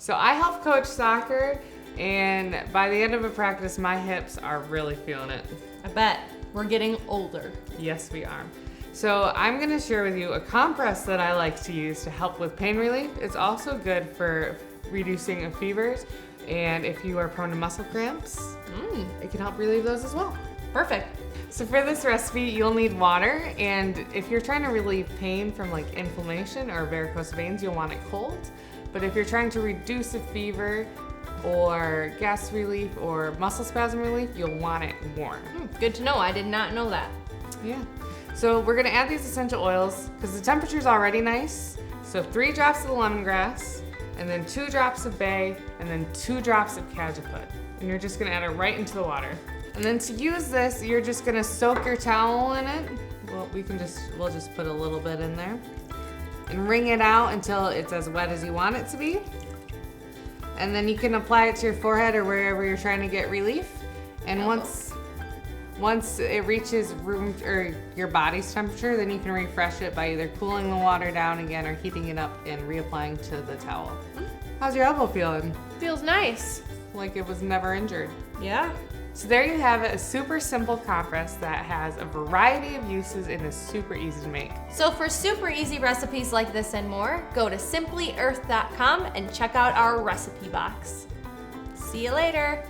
So I help coach soccer, and by the end of a practice, my hips are really feeling it. I bet. We're getting older. Yes, we are. So I'm gonna share with you a compress that I like to use to help with pain relief. It's also good for reducing fevers, and if you are prone to muscle cramps, it can help relieve those as well. Perfect. So for this recipe, you'll need water, and if you're trying to relieve pain from like inflammation or varicose veins, you'll want it cold. But if you're trying to reduce a fever or gas relief or muscle spasm relief, you'll want it warm. Good to know. I did not know that. Yeah. So we're gonna add these essential oils because the temperature's already nice. So 3 drops of the lemongrass, and then 2 drops of bay, and then 2 drops of Cajeput. And you're just gonna add it right into the water. And then to use this, you're just gonna soak your towel in it. Well, we'll just put a little bit in there. And wring it out until it's as wet as you want it to be. And then you can apply it to your forehead or wherever you're trying to get relief. And once it reaches room or your body's temperature, then you can refresh it by either cooling the water down again or heating it up and reapplying to the towel. How's your elbow feeling? Feels nice. Like it was never injured. Yeah. So there you have it, a super simple compress that has a variety of uses and is super easy to make. So for super easy recipes like this and more, go to simplyearth.com and check out our recipe box. See you later.